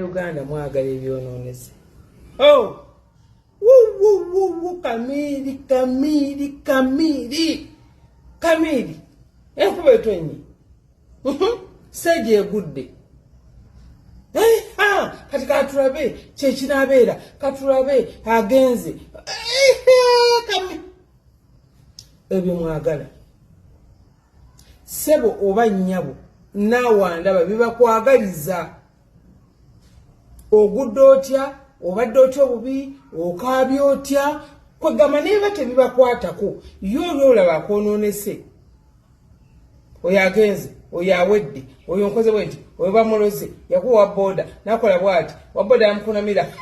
Uganda mwagala ebyononese. Oh, woo, kamiri. Enkuba etonyi. Seje egudde. Kati katulabe kyekinabeera katulabe agenze ebyo mwagala sebo oba nnyabo nawandaba bibakwagaliza ogudde otya obadde otya obubi okaabya otya kwegamba niba tebibakwatako yo olaba akoononese oyo agenze oyo awedde oyo nkoze bwenti oyo bamuloze yakuwa boda nakola bwati waboda yamukunamira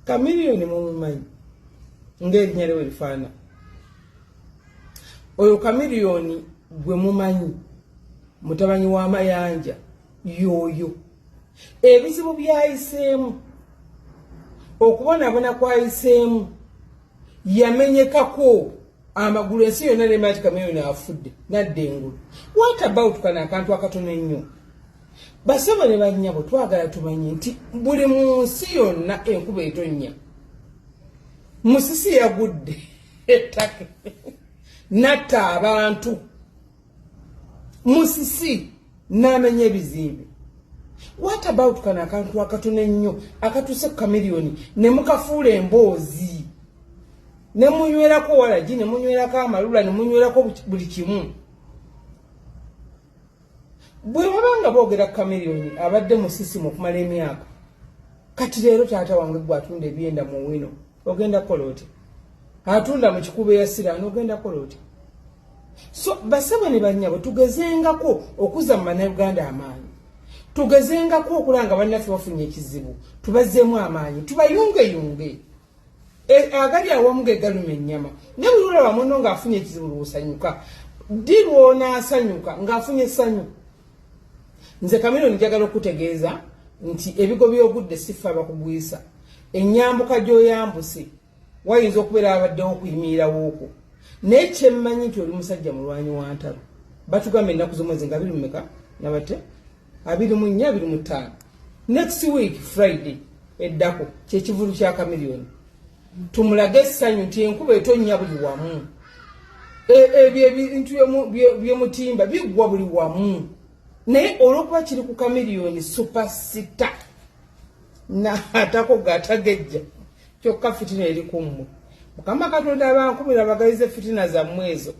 Chameleon mumumanyi ng'erinnya lye lifaana oyo Chameleon gwe mumanyi mutabanyi w'amayanja yoyo ebizibu byayiseemu okubonabona kwayiseemu yamenyekako amagulu ensi yonna nemati Chameleon afudde nadde engulu. What about kana akantu akatono ennyo basaba ne bannyabo twagala tumanyi nti buli mu nsi yonna enkuba etonnya musisi yagudde ettake natta abantu musisi n'amenya ebizimbe. What about kana akantu akatono ennyo akatuse ku Chameleon ne mukafuula emboozi ne munywerako walagi ne munywerako amalula ne munywerako buli kimu bwe babanga boogera Chameleon abadde musisi mu kumala emyaka kati leero taata wange gwatunda ebyenda mu wino ogenda koloti atunda mu kikubo ya sirano ogenda koloti. So basaba ne bannyabo tugezengako okuza mu Bannayuganda amaanyi tugezengako okulanga bannaffe bafunye ekizibu tubazeemu amaanyi tubayungeyunge agali awamu gegaluma ennyama ne buli olaba munno ng'afunye ekizibu lwosanyuka ddi lwona asanyuka ng'afunye essanyu. Nze Chameleon njagala okutegeeza nti ebigo by'ogudde sifa bakugwisa ennyambuka gy'oyambuse wayinza okubeera abaddewo okuyimirirawo okwo naye kyemmanyi nti oli musajja mulwanyi wa ntalo batugamba ennaku z'omwezi nga 24 nabate 24 25 next week Friday eddako kyekivulu kya Chameleon tumulage essanyu nti enkuba etonnya buli wamu ebyo ebintu by'omutimba biggwa buli wamu naye olwokuba kiri ku Chameleon superstar na atako gatagejja kyokka fitina eri kummwe Mukama Katonda abankumira bagalize fitina za mwezo